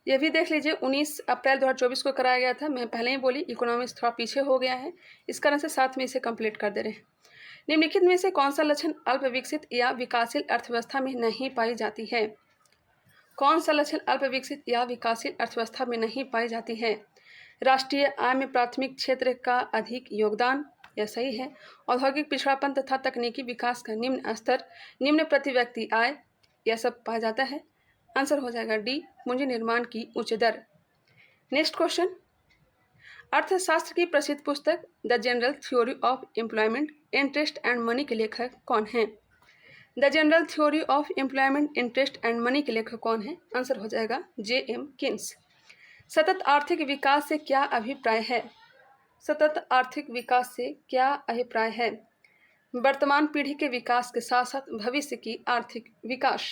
ये भी देख लीजिए, 19 अप्रैल 2024 को कराया गया था। मैं पहले ही बोली इकोनॉमिक्स थोड़ा पीछे हो गया है, इस कारण से साथ में इसे कंप्लीट कर दे रहे हैं। निम्नलिखित में से कौन सा लक्षण अल्प विकसित या विकासशील अर्थव्यवस्था में नहीं पाई जाती है? कौन सा लक्षण अल्प विकसित या विकासशील अर्थव्यवस्था में नहीं पाई जाती है? राष्ट्रीय आय में प्राथमिक क्षेत्र का अधिक योगदान, यह सही है। औद्योगिक पिछड़ापन तथा तकनीकी विकास का निम्न स्तर, निम्न प्रति व्यक्ति आय, यह सब पाया जाता है। आंसर हो जाएगा डी, पूंजी निर्माण की उच्च दर। नेक्स्ट क्वेश्चन, अर्थशास्त्र की प्रसिद्ध पुस्तक the general theory of employment, interest and money के लेखक कौन हैं? The general theory of employment, interest and money के लेखक कौन है? आंसर हो जाएगा J.M. किन्स। सतत आर्थिक विकास से क्या अभिप्राय है? सतत आर्थिक विकास से क्या अभिप्राय है? वर्तमान पीढ़ी के विकास के साथ साथ भविष्य की आर्थिक विकास।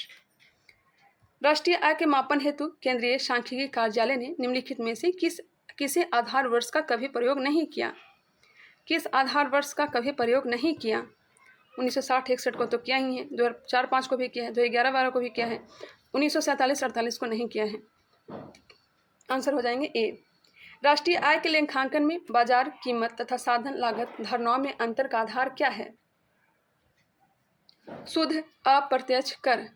राष्ट्रीय आय के मापन हेतु केंद्रीय सांख्यिकी कार्यालय ने निम्नलिखित में से किसे आधार वर्ष का कभी प्रयोग नहीं किया? किस आधार वर्ष का कभी प्रयोग नहीं किया? 1960-61 को तो किया ही है, 2004-05 को भी किया है, 2011-12 को भी किया है, 1947-48 को नहीं किया है। आंसर हो जाएंगे ए। राष्ट्रीय आय के लेखांकन में बाजार कीमत तथा साधन लागत धारणाओं में अंतर का आधार क्या है? शुद्ध अप्रत्यक्ष कर।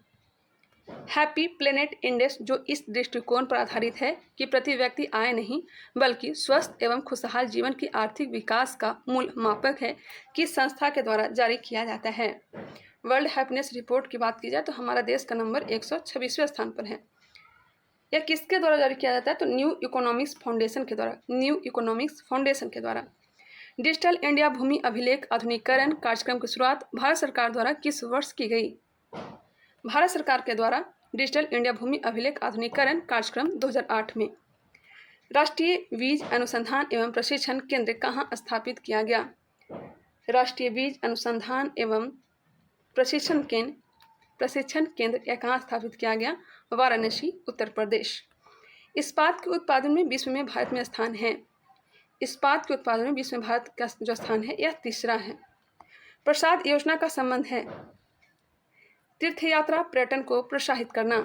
हैप्पी प्लेनेट इंडेक्स, जो इस दृष्टिकोण पर आधारित है कि प्रति व्यक्ति आय नहीं बल्कि स्वस्थ एवं खुशहाल जीवन की आर्थिक विकास का मूल मापक है, किस संस्था के द्वारा जारी किया जाता है? वर्ल्ड हैप्पीनेस रिपोर्ट की बात की जाए तो हमारा देश का नंबर 126वें स्थान पर है। यह किसके द्वारा जारी किया जाता है? तो न्यू इकोनॉमिक्स फाउंडेशन के द्वारा, न्यू इकोनॉमिक्स फाउंडेशन के द्वारा। डिजिटल इंडिया भूमि अभिलेख आधुनिकीकरण कार्यक्रम की शुरुआत भारत सरकार द्वारा किस वर्ष की गई? भारत सरकार के द्वारा डिजिटल इंडिया भूमि अभिलेख आधुनिकीकरण कार्यक्रम 2008 में। राष्ट्रीय बीज अनुसंधान एवं प्रशिक्षण केंद्र कहाँ स्थापित किया गया? राष्ट्रीय बीज अनुसंधान एवं प्रशिक्षण केंद्र यह कहाँ स्थापित किया गया? वाराणसी, उत्तर प्रदेश। इस्पात के उत्पादन में विश्व में भारत में स्थान है। इस्पात के उत्पादन में विश्व में भारत का जो स्थान है यह तीसरा है। प्रसाद योजना का संबंध है तीर्थ यात्रा पर्यटन को प्रोत्साहित करना।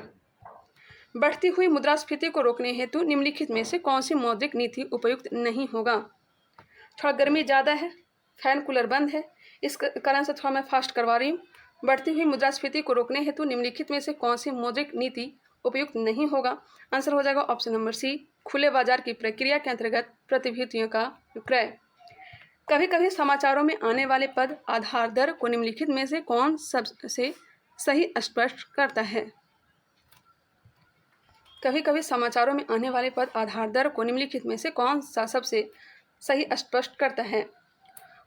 बढ़ती हुई मुद्रास्फीति को रोकने हेतु निम्नलिखित में से कौन सी मौद्रिक नीति उपयुक्त नहीं होगा? थोड़ा गर्मी ज़्यादा है, फैन कूलर बंद है, इस कारण से थोड़ा मैं फास्ट करवा रही हूँ। बढ़ती हुई मुद्रास्फीति को रोकने हेतु निम्नलिखित में से कौन सी मौद्रिक नीति उपयुक्त नहीं होगा? आंसर हो जाएगा ऑप्शन नंबर सी, खुले बाजार की प्रक्रिया के अंतर्गत प्रतिभूतियों का विक्रय। कभी कभी समाचारों में आने वाले पद आधार दर को निम्नलिखित में से कौन सबसे सही स्पष्ट करता है? कभी कभी समाचारों में आने वाले पद आधार दर को निम्नलिखित में से कौन सा सबसे सही स्पष्ट करता है?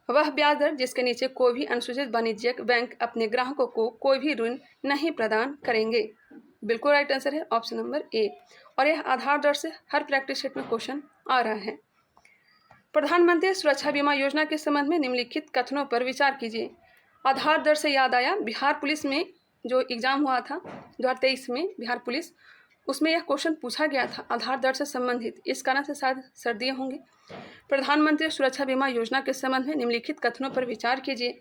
वह ब्याज दर जिसके नीचे कोई भी अनुसूचित वाणिज्यिक बैंक अपने ग्राहकों को कोई भी ऋण नहीं प्रदान करेंगे। बिल्कुल राइट आंसर है ऑप्शन नंबर ए। और यह आधार दर से हर प्रैक्टिस सेट में क्वेश्चन आ रहा है। प्रधानमंत्री सुरक्षा बीमा योजना के संबंध में निम्नलिखित कथनों पर विचार कीजिए। आधार दर से याद आया, बिहार पुलिस में जो एग्ज़ाम हुआ था 2023 में बिहार पुलिस, उसमें यह क्वेश्चन पूछा गया था आधार दर से संबंधित, इस कारण से शायद सर दिए होंगे। प्रधानमंत्री सुरक्षा बीमा योजना के संबंध में निम्नलिखित कथनों पर विचार कीजिए।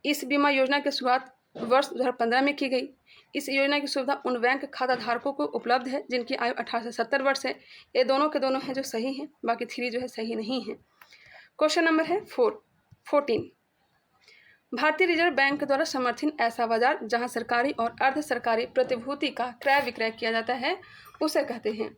इस बीमा योजना की शुरुआत वर्ष 2015 में की गई। इस योजना की सुविधा उन बैंक खाता धारकों को उपलब्ध है जिनकी आयु 18 से 70 वर्ष है। ये दोनों के दोनों हैं जो सही हैं, बाकी 3 जो है सही नहीं है। क्वेश्चन नंबर है 14। भारतीय रिजर्व बैंक द्वारा समर्थित ऐसा बाजार जहां सरकारी और अर्ध सरकारी प्रतिभूति का क्रय विक्रय किया जाता है उसे कहते हैं,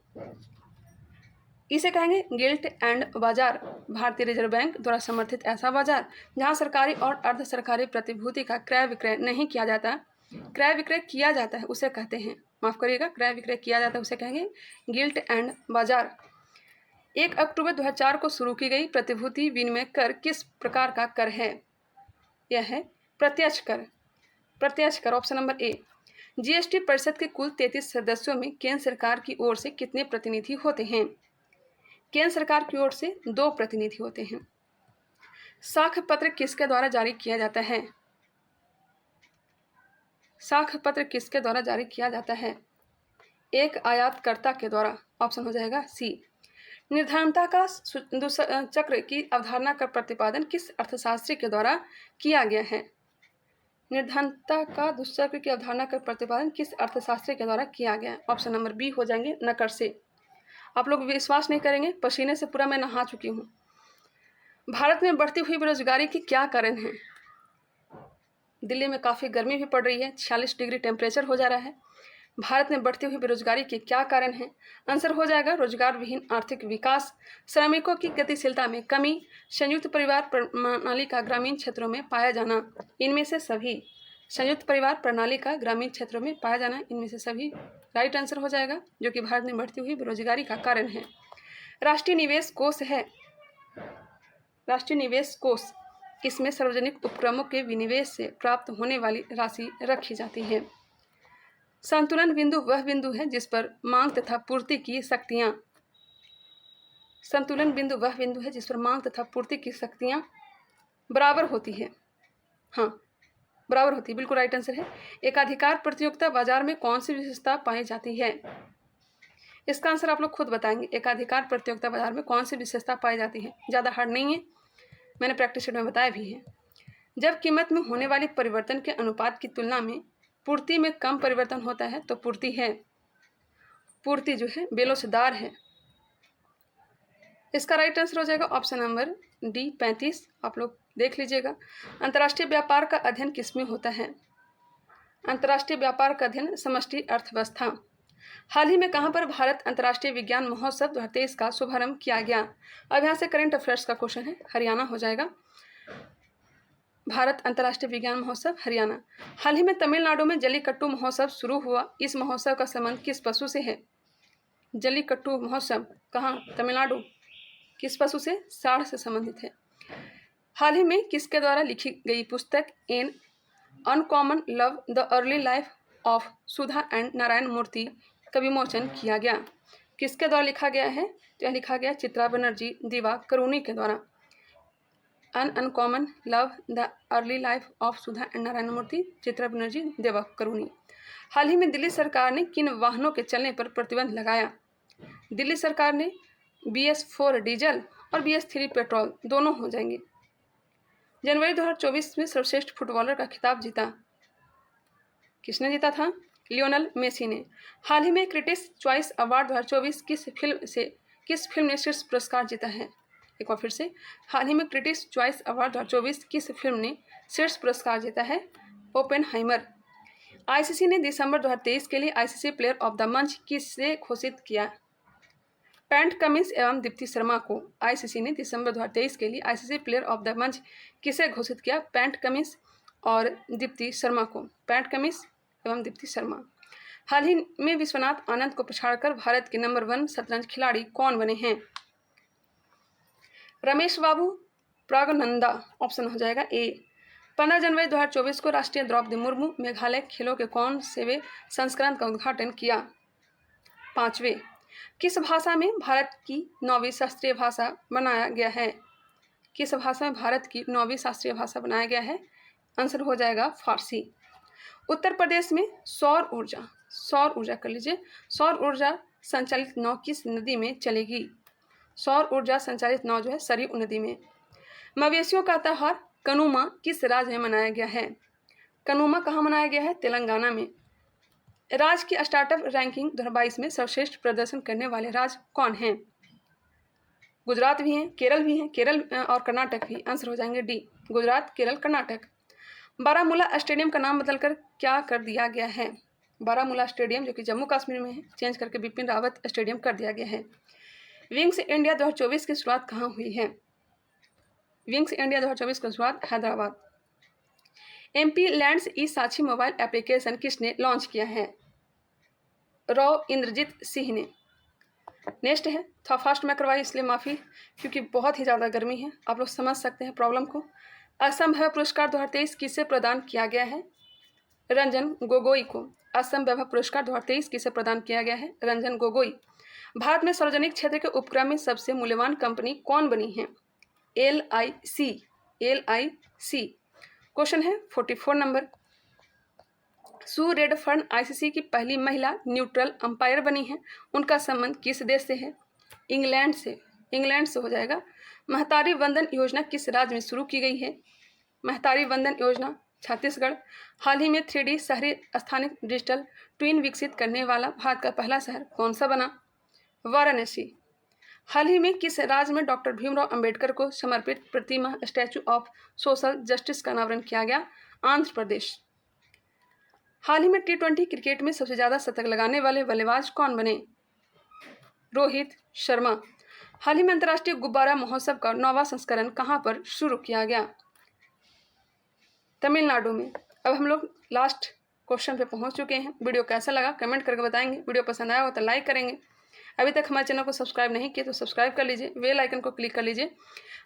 इसे कहेंगे गिल्ट एंड बाजार। भारतीय रिजर्व बैंक द्वारा समर्थित ऐसा बाजार जहां सरकारी और अर्ध सरकारी प्रतिभूति का क्रय विक्रय नहीं किया जाता, क्रय विक्रय किया जाता है उसे कहते हैं, माफ करिएगा, क्रय विक्रय किया जाता है उसे कहेंगे गिल्ट एंड बाजार। 1 अक्टूबर 2004 को शुरू की गई प्रतिभूति विनिमय कर किस प्रकार का कर है? यह है प्रत्यक्ष कर। प्रत्यक्ष कर ऑप्शन नंबर ए। जीएसटी परिषद के कुल 33 सदस्यों में केंद्र सरकार की ओर से कितने प्रतिनिधि होते हैं? केंद्र सरकार की ओर से 2 प्रतिनिधि होते हैं। साख पत्र किसके द्वारा जारी किया जाता है? साख पत्र किसके द्वारा जारी किया जाता है? एक आयातकर्ता के द्वारा, ऑप्शन हो जाएगा सी। निर्धनता का चक्र की अवधारणा का प्रतिपादन किस अर्थशास्त्री के द्वारा किया गया है? निर्धनता का दुष्चक्र की अवधारणा का प्रतिपादन किस अर्थशास्त्री के द्वारा किया गया है? ऑप्शन नंबर बी हो जाएंगे नकर से। आप लोग विश्वास नहीं करेंगे, पसीने से पूरा मैं नहा चुकी हूँ। भारत में बढ़ती हुई बेरोजगारी की क्या कारण है? दिल्ली में काफ़ी गर्मी भी पड़ रही है, 46 डिग्री टेम्परेचर हो जा रहा है। भारत में बढ़ती हुई बेरोजगारी के क्या कारण हैं? आंसर हो जाएगा रोजगार विहीन आर्थिक विकास, श्रमिकों की गतिशीलता में कमी, संयुक्त परिवार प्रणाली का ग्रामीण क्षेत्रों में पाया जाना, इनमें से सभी। संयुक्त परिवार प्रणाली का ग्रामीण क्षेत्रों में पाया जाना, इनमें से सभी राइट आंसर हो जाएगा, जो कि भारत में बढ़ती हुई बेरोजगारी का कारण है। राष्ट्रीय निवेश कोष है, राष्ट्रीय निवेश कोष, इसमें सार्वजनिक उपक्रमों के विनिवेश से प्राप्त होने वाली राशि रखी जाती है। संतुलन बिंदु वह बिंदु है जिस पर मांग तथा पूर्ति की शक्तियाँ, संतुलन बिंदु वह बिंदु है जिस पर मांग तथा पूर्ति की शक्तियाँ बराबर होती है। हाँ, बराबर होती है, बिल्कुल राइट आंसर है। एकाधिकार प्रतियोगिता बाजार में कौन सी विशेषता पाई जाती है? इसका आंसर आप लोग खुद बताएंगे। एकाधिकार प्रतियोगिता बाजार में कौन सी विशेषता पाई जाती है? ज़्यादा हार्ड नहीं है, मैंने प्रैक्टिस शीट में बताया भी है। जब कीमत में होने वाली परिवर्तन के अनुपात की तुलना में पूर्ति में कम परिवर्तन होता है तो पूर्ति है, पूर्ति जो है बेलोसेदार है। इसका राइट आंसर हो जाएगा ऑप्शन नंबर डी 35। आप लोग देख लीजिएगा। अंतर्राष्ट्रीय व्यापार का अध्ययन किसमें होता है? अंतर्राष्ट्रीय व्यापार का अध्ययन समष्टि अर्थव्यवस्था। हाल ही में कहाँ पर भारत अंतर्राष्ट्रीय विज्ञान महोत्सव 2023 का शुभारंभ किया गया? अब यहाँ से करंट अफेयर्स का क्वेश्चन है, हरियाणा हो जाएगा। भारत अंतर्राष्ट्रीय विज्ञान महोत्सव हरियाणा। हाल ही में तमिलनाडु में जल्लीकट्टू महोत्सव शुरू हुआ, इस महोत्सव का संबंध किस पशु से है? जल्लीकट्टू महोत्सव कहाँ? तमिलनाडु। किस पशु से? सांड से संबंधित है। हाल ही में किसके द्वारा लिखी गई पुस्तक an uncommon love the early life of Sudha and Narayana Murthy का विमोचन किया गया? किसके द्वारा लिखा गया है? तो यह लिखा गया चित्रा बनर्जी दिवा करूनी के द्वारा। An uncommon love the early life of Sudha and Narayana Murthy, Chitra Banerjee Divakaruni. हाल ही में दिल्ली सरकार ने किन वाहनों के चलने पर प्रतिबंध लगाया? दिल्ली सरकार ने BS4 डीजल और BS3 पेट्रोल दोनों हो जाएंगे। जनवरी 2024 में सर्वश्रेष्ठ फुटबॉलर का खिताब जीता, किसने जीता था? लियोनेल मेसी ने। हाल ही में क्रिटिक्स चॉइस अवार्ड 2024 किस फिल्म ने शीर्ष पुरस्कार जीता है? एक बार फिर से, हाल ही में क्रिटिक्स चॉइस अवार्ड 2024 किस फिल्म ने शीर्ष पुरस्कार जीता है? ओपेनहाइमर। ICC ने दिसंबर 2023 के लिए ICC player of the month किसे घोषित किया? पैट कमिंस एवं दीप्ति शर्मा को। ICC ने दिसंबर 2023 के लिए ICC player of the month किसे घोषित किया? पैट कमिंस और दीप्ति शर्मा को। पैट कमिंस एवं दीप्ति शर्मा। हाल ही में विश्वनाथ आनंद को पछाड़कर भारत के नंबर 1 शतरंज खिलाड़ी कौन बने हैं? रमेश बाबू प्रागनंदा, ऑप्शन हो जाएगा ए। 15 जनवरी 2024 को राष्ट्रीय द्रौपदी मुर्मू मेघालय खेलों के कौन सेवे संस्करण का उद्घाटन किया? 5वें। किस भाषा में भारत की 9वीं शास्त्रीय भाषा बनाया गया है? किस भाषा में भारत की 9वीं शास्त्रीय भाषा बनाया गया है? आंसर हो जाएगा फारसी। उत्तर प्रदेश में सौर ऊर्जा कर लीजिए, सौर ऊर्जा संचालित नाव किस नदी में चलेगी? सौर ऊर्जा संचालित नाव जो है सरयू नदी में। मवेशियों का त्योहार कनुमा किस राज्य में मनाया गया है? कनुमा कहाँ मनाया गया है? तेलंगाना में। राज्य की स्टार्टअप रैंकिंग 2022 में सर्वश्रेष्ठ प्रदर्शन करने वाले राज्य कौन हैं? गुजरात भी हैं, केरल भी हैं, केरल और कर्नाटक भी। आंसर हो जाएंगे डी, गुजरात, केरल, कर्नाटक। बारामूला स्टेडियम का नाम बदलकर क्या कर दिया गया है? बारामूला स्टेडियम जो कि जम्मू कश्मीर में है, चेंज करके बिपिन रावत स्टेडियम कर दिया गया है। विंग्स इंडिया 2024 की शुरुआत कहाँ हुई है? विंग्स इंडिया 2024 की शुरुआत हैदराबाद। MP लैंड्स ई साक्षी मोबाइल एप्लीकेशन किसने लॉन्च किया है? राव इंद्रजीत सिंह ने। नेक्स्ट है, थोड़ा फास्ट में करवाई इसलिए माफ़ी, क्योंकि बहुत ही ज़्यादा गर्मी है, आप लोग समझ सकते हैं प्रॉब्लम को। असम वैभव पुरस्कार 2023 किसे प्रदान किया गया है? रंजन गोगोई को। असम वैभव पुरस्कार 2023 किसे प्रदान किया गया है? रंजन गोगोई। भारत में सार्वजनिक क्षेत्र के उपक्रम में सबसे मूल्यवान कंपनी कौन बनी है? LIC। क्वेश्चन है 44 नंबर। सू रेडफर्न ICC की पहली महिला न्यूट्रल अंपायर बनी है, उनका संबंध किस देश से है? इंग्लैंड से हो जाएगा। महतारी वंदन योजना किस राज्य में शुरू की गई है? महतारी वंदन योजना छत्तीसगढ़। हाल ही में 3D शहरी स्थानिक डिजिटल ट्विन विकसित करने वाला भारत का पहला शहर कौन सा बना? वाराणसी। हाल ही में किस राज्य में डॉक्टर भीमराव अंबेडकर को समर्पित प्रतिमा स्टैचू ऑफ सोशल जस्टिस का अनावरण किया गया? आंध्र प्रदेश। हाल ही में T20 क्रिकेट में सबसे ज़्यादा शतक लगाने वाले बल्लेबाज कौन बने? रोहित शर्मा। हाल ही में अंतर्राष्ट्रीय गुब्बारा महोत्सव का 9वां संस्करण कहाँ पर शुरू किया गया? तमिलनाडु में। अब हम लोग लास्ट क्वेश्चन पे पहुंच चुके हैं। वीडियो कैसा लगा कमेंट करके बताएंगे। वीडियो पसंद आया हो तो लाइक करेंगे। अभी तक हमारे चैनल को सब्सक्राइब नहीं किए तो सब्सक्राइब कर लीजिए, बेल आइकन को क्लिक कर लीजिए।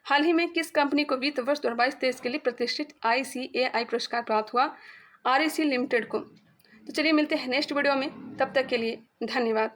हाल ही में किस कंपनी को वित्त वर्ष 2022-23 के लिए प्रतिष्ठित ICAI पुरस्कार प्राप्त हुआ? REC लिमिटेड को। तो चलिए मिलते हैं नेक्स्ट वीडियो में, तब तक के लिए धन्यवाद।